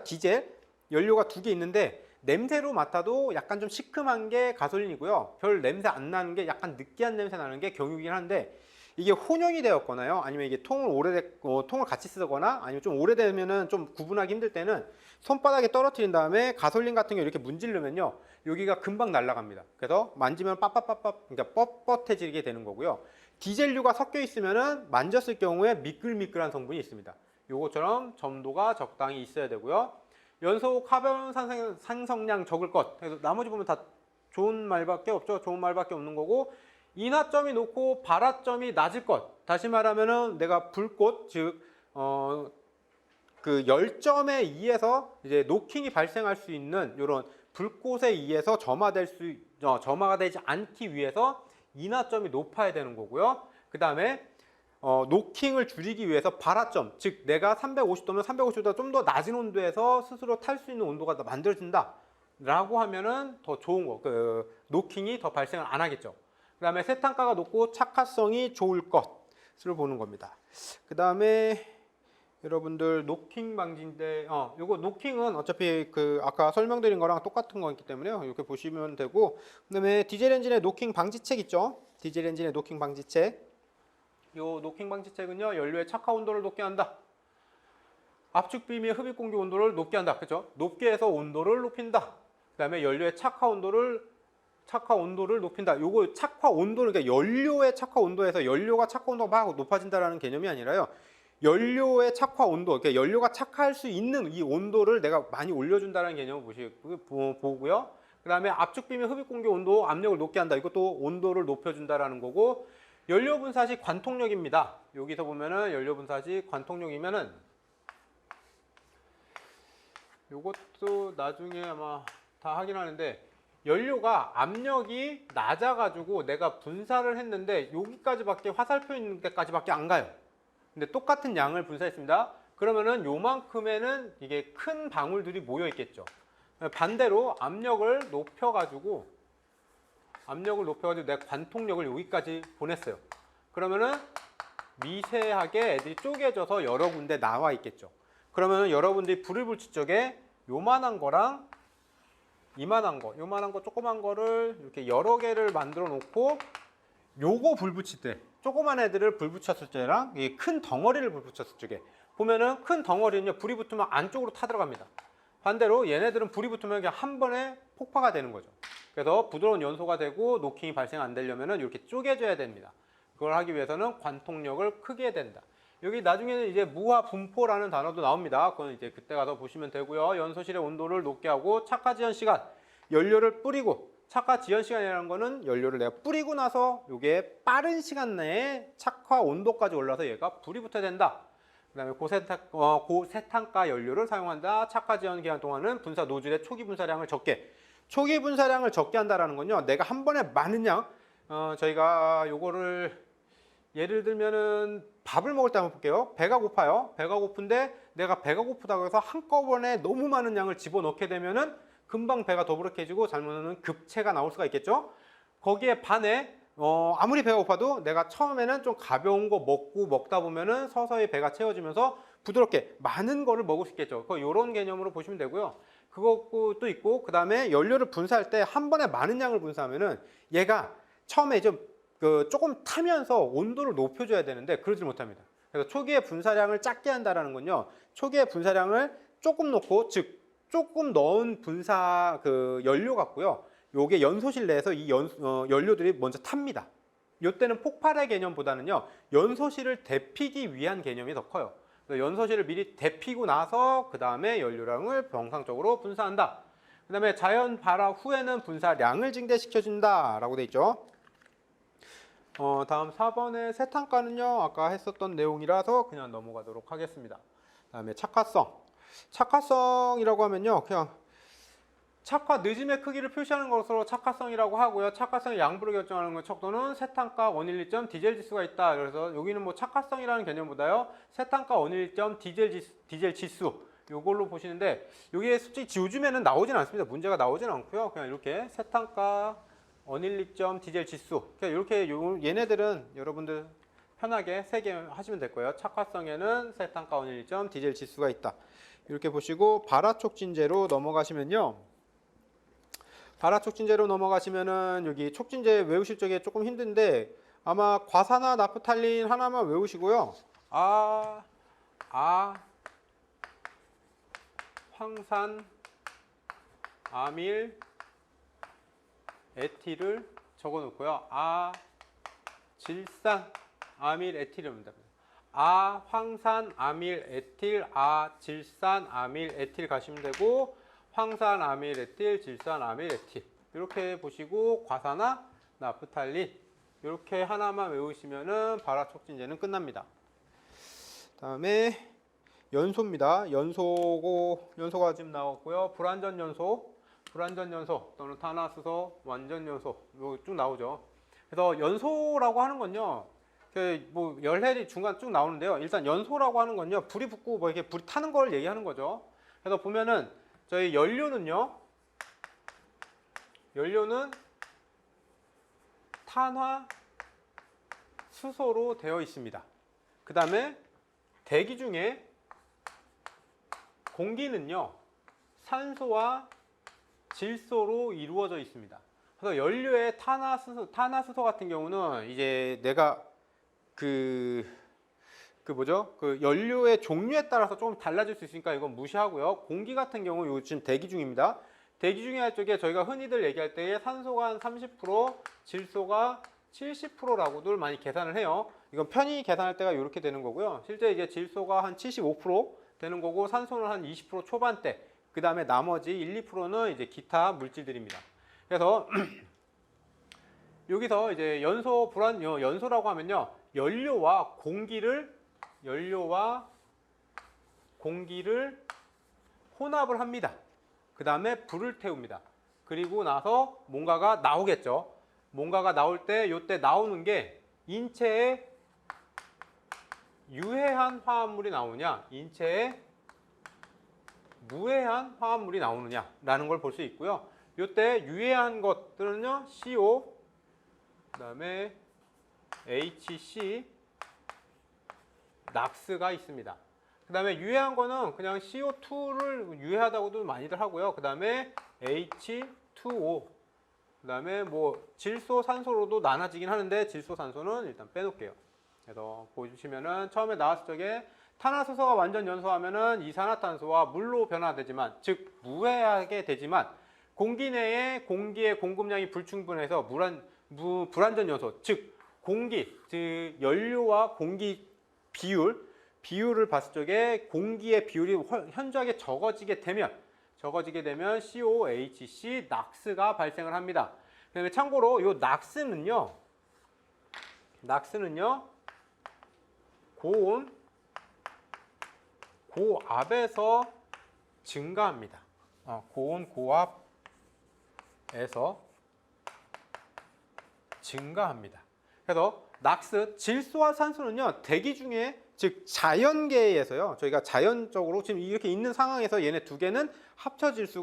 디젤 연료가 두 개 있는데 냄새로 맡아도 약간 좀 시큼한 게 가솔린이고요. 별 냄새 안 나는 게 약간 느끼한 냄새 나는 게 경유이긴 한데 이게 혼용이 되었거나요. 아니면 이게 통을 같이 쓰거나 아니면 좀 오래되면은 좀 구분하기 힘들 때는 손바닥에 떨어뜨린 다음에 가솔린 같은 경우 이렇게 문지르면요. 여기가 금방 날아갑니다. 그래서 만지면 그러니까 뻣뻣해지게 되는 거고요. 디젤류가 섞여 있으면은 만졌을 경우에 미끌미끌한 성분이 있습니다. 요것처럼 점도가 적당히 있어야 되고요. 연소 카본 산성량 적을 것. 그래서 나머지 보면 다 좋은 말밖에 없죠. 좋은 말밖에 없는 거고 인하점이 높고 발화점이 낮을 것. 다시 말하면은 내가 불꽃, 즉 그 열점에 의해서 이제 노킹이 발생할 수 있는 이런 불꽃에 의해서 점화가 되지 않기 위해서 인하점이 높아야 되는 거고요. 그 다음에 노킹을 줄이기 위해서 발화점, 즉 내가 350도면 350도보다 좀 더 낮은 온도에서 스스로 탈 수 있는 온도가 더 만들어진다 라고 하면은 더 좋은 거, 노킹이 더 발생을 안 하겠죠. 그 다음에 세탄가가 높고 착화성이 좋을 것을 보는 겁니다. 그 다음에 여러분들 노킹 방지인데 요거 노킹은 어차피 그 아까 설명드린 거랑 똑같은 거기 때문에요. 이렇게 보시면 되고, 그다음에 디젤 엔진의 노킹 방지책 있죠. 디젤 엔진의 노킹 방지책. 요 노킹 방지책은요, 연료의 착화 온도를 높게 한다. 압축 비밀 흡입 공기 온도를 높게 한다. 그렇죠? 높게 해서 온도를 높인다. 그다음에 연료의 착화 온도를 높인다. 요거 착화 온도를, 그러니까 연료의 착화 온도에서 연료가 착화 온도가 막 높아진다라는 개념이 아니라요. 연료의 착화 온도, 그러니까 연료가 착화할 수 있는 이 온도를 내가 많이 올려준다는 개념을 보고요. 그 다음에 압축 비밀 흡입 공기 온도, 압력을 높게 한다. 이것도 온도를 높여준다라는 거고, 연료 분사 시 관통력입니다. 여기서 보면은 연료 분사 시 관통력이면은 요것도 나중에 아마 다 하긴 하는데, 연료가 압력이 낮아가지고 내가 분사를 했는데 여기까지밖에, 화살표 있는 데까지밖에 안 가요. 근데 똑같은 양을 분사했습니다. 그러면은 요만큼에는 이게 큰 방울들이 모여 있겠죠. 반대로 압력을 높여가지고 내 관통력을 여기까지 보냈어요. 그러면은 미세하게 애들이 쪼개져서 여러 군데 나와 있겠죠. 그러면은 여러분들이 불을 붙일 적에 요만한 거랑 요만한 거, 조그만 거를 이렇게 여러 개를 만들어 놓고, 요거 불 붙일 때, 조그만 애들을 불 붙였을 때랑 이 큰 덩어리를 불 붙였을 적에 보면은, 큰 덩어리는요, 불이 붙으면 안쪽으로 타들어갑니다. 반대로 얘네들은 불이 붙으면 그냥 한 번에 폭파가 되는 거죠. 그래서 부드러운 연소가 되고 노킹이 발생 안 되려면은 이렇게 쪼개져야 됩니다. 그걸 하기 위해서는 관통력을 크게 해야 된다. 여기 나중에는 이제 무화 분포라는 단어도 나옵니다. 그건 이제 그때 가서 보시면 되고요. 연소실의 온도를 높게 하고, 착화 지연 시간, 연료를 뿌리고, 착화 지연 시간이라는 거는 연료를 내가 뿌리고 나서 이게 빠른 시간 내에 착화 온도까지 올라서 얘가 불이 붙어야 된다. 그 다음에 고세탄가 연료를 사용한다. 착화 지연 기간 동안은 분사 노즐의 초기 분사량을 적게 한다라는 건요, 내가 한 번에 많은 양, 저희가 요거를 예를 들면은 밥을 먹을 때 한번 볼게요. 배가 고파요. 배가 고픈데 내가 배가 고프다고 해서 한꺼번에 너무 많은 양을 집어넣게 되면은 금방 배가 더부룩해지고 잘못하면 급체가 나올 수가 있겠죠. 거기에 반해 아무리 배가 고파도 내가 처음에는 좀 가벼운 거 먹다 보면은 서서히 배가 채워지면서 부드럽게 많은 거를 먹을 수 있겠죠. 이런 개념으로 보시면 되고요. 그것도 있고, 그 다음에 연료를 분사할 때 한 번에 많은 양을 분사하면은 얘가 처음에 좀 조금 타면서 온도를 높여줘야 되는데 그러지 못합니다. 그래서 초기에 분사량을 작게 한다라는 건요, 초기에 분사량을 조금 넣고, 즉 조금 넣은 분사 연료 같고요, 요게 연소실 내에서 이 연료들이 먼저 탑니다. 이때는 폭발의 개념보다는요, 연소실을 데피기 위한 개념이 더 커요. 연소실을 미리 데피고 나서 그 다음에 연료량을 정상적으로 분사한다. 그 다음에 자연 발화 후에는 분사량을 증대시켜준다 라고 돼 있죠. 다음 4번의 세탄가는요, 아까 했었던 내용이라서 그냥 넘어가도록 하겠습니다. 다음에 착화성이라고 하면요, 그냥 착화 늦음의 크기를 표시하는 것으로 착화성이라고 하고요. 착화성의 양부를 결정하는 것 척도는 세탄가 원일리점 디젤 지수가 있다. 그래서 여기는 뭐 착화성이라는 개념보다요, 세탄가 원일리점 디젤 지수, 요걸로 보시는데, 여기에 솔직히 요즘에는 나오진 않습니다. 문제가 나오진 않고요. 그냥 이렇게 세탄가 원일리점 디젤 지수, 그러니까 이렇게 얘네들은 여러분들 편하게 3개 하시면 될 거예요. 착화성에는 세탄가 원일리점 디젤 지수가 있다. 이렇게 보시고 발화촉진제로 넘어가시면요, 발화촉진제로 넘어가시면은 여기 촉진제 외우실 적에 조금 힘든데 아마 과산화 나프탈린 하나만 외우시고요. 황산 아밀 에틸을 적어 놓고요. 질산 아밀 에틸입니다. 황산 아밀 에틸, 질산 아밀 에틸 가시면 되고, 황산 아밀 에틸, 질산 아밀 에틸 이렇게 보시고 과산화 나프탈린 이렇게 하나만 외우시면은 발화촉진제는 끝납니다. 다음에 연소입니다. 연소가 지금 나왔고요. 불완전 연소 또는 탄화수소, 완전 연소 이거 쭉 나오죠. 그래서 연소라고 하는 건요. 뭐 열헬이 중간 쭉 나오는데요. 일단 연소라고 하는 건요. 불이 붙고 뭐 이렇게 불이 타는 걸 얘기하는 거죠. 그래서 보면은 저희 연료는 탄화 수소로 되어 있습니다. 그 다음에 대기 중에 공기는요 산소와 질소로 이루어져 있습니다. 그래서 연료의 탄화수소 같은 경우는 이제 내가 그 연료의 종류에 따라서 조금 달라질 수 있으니까 이건 무시하고요. 공기 같은 경우 요즘 대기 중입니다. 대기 중에 할 적에 저희가 흔히들 얘기할 때에 산소가 한 30%, 질소가 70%라고들 많이 계산을 해요. 이건 편히 계산할 때가 이렇게 되는 거고요. 실제 이제 질소가 한 75% 되는 거고 산소는 한 20% 초반대. 그 다음에 나머지 1, 2%는 이제 기타 물질들입니다. 그래서 여기서 이제 연소라고 하면요. 연료와 공기를 혼합을 합니다. 그 다음에 불을 태웁니다. 그리고 나서 뭔가가 나오겠죠. 뭔가가 나올 때 이때 나오는 게 인체에 유해한 화합물이 나오느냐, 인체에 무해한 화합물이 나오느냐라는 걸 볼 수 있고요. 이때 유해한 것들은요, CO, 그 다음에 HC, 낙스가 있습니다. 그 다음에 유해한 거는 그냥 CO2를 유해하다고도 많이들 하고요. 그 다음에 H2O, 그 다음에 뭐 질소, 산소로도 나눠지긴 하는데 질소, 산소는 일단 빼놓을게요. 그래서 보시면은 처음에 나왔을 적에 탄화수소가 완전 연소하면은 이산화탄소와 물로 변화되지만, 즉 무해하게 되지만 공기 내에 공기의 공급량이 불충분해서 불완전 연소, 즉 연료와 공기 비율을 봤을 적에 공기의 비율이 현저하게 적어지게 되면 COHC, 낙스가 발생을 합니다. 그다음에 참고로 이 낙스는요 고압에서 증가합니다. 고압에서 증가합니다. 그래서 낙스, 질소와 산소는요 대기 중에, 즉 자연계에서요 저희가 자연적으로 지금 이렇게 있는 상황에서 얘네 두 개는 합쳐질 수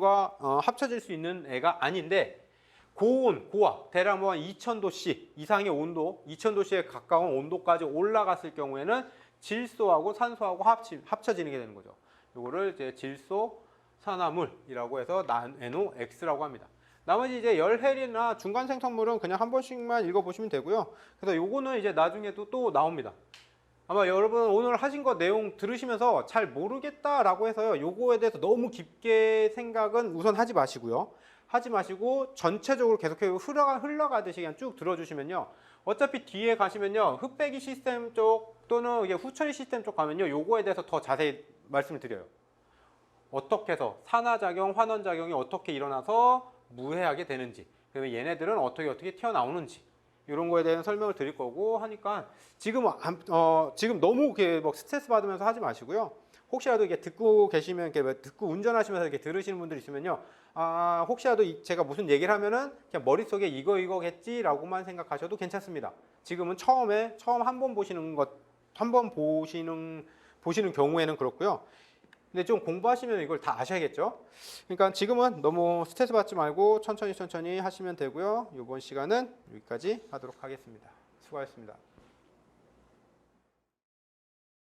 있는 애가 아닌데, 고압, 대략 뭐 2000도씨 이상의 온도, 2000도씨에 가까운 온도까지 올라갔을 경우에는 질소하고 산소하고 합쳐지는 게 되는 거죠. 이거를 이제 질소산화물이라고 해서 NOx라고 합니다. 나머지 이제 열헬이나 중간 생성물은 그냥 한 번씩만 읽어보시면 되고요. 그래서 요거는 이제 나중에도 또 나옵니다. 아마 여러분 오늘 하신 거 내용 들으시면서 잘 모르겠다라고 해서요, 요거에 대해서 너무 깊게 생각은 우선 하지 마시고 전체적으로 계속해서 흘러가듯이 그냥 쭉 들어주시면요, 어차피 뒤에 가시면요 흡배기 시스템 쪽 또는 이게 후처리 시스템 쪽 가면요 요거에 대해서 더 자세히 말씀을 드려요. 어떻게 해서 산화작용, 환원작용이 어떻게 일어나서 무해하게 되는지, 그다음에 얘네들은 어떻게 튀어나오는지, 이런 거에 대한 설명을 드릴 거고 하니까 지금 너무 뭐 스트레스 받으면서 하지 마시고요. 혹시라도 이게 듣고 계시면 듣고 운전하시면서 이렇게 들으시는 분들 있으면요, 혹시라도 제가 무슨 얘기를 하면은 그냥 머릿속에 이거겠지라고만 생각하셔도 괜찮습니다. 지금은 처음 한 번 보시는 경우에는 그렇고요. 근데 좀 공부하시면 이걸 다 아셔야겠죠. 그러니까 지금은 너무 스트레스 받지 말고 천천히 하시면 되고요. 이번 시간은 여기까지 하도록 하겠습니다. 수고하셨습니다.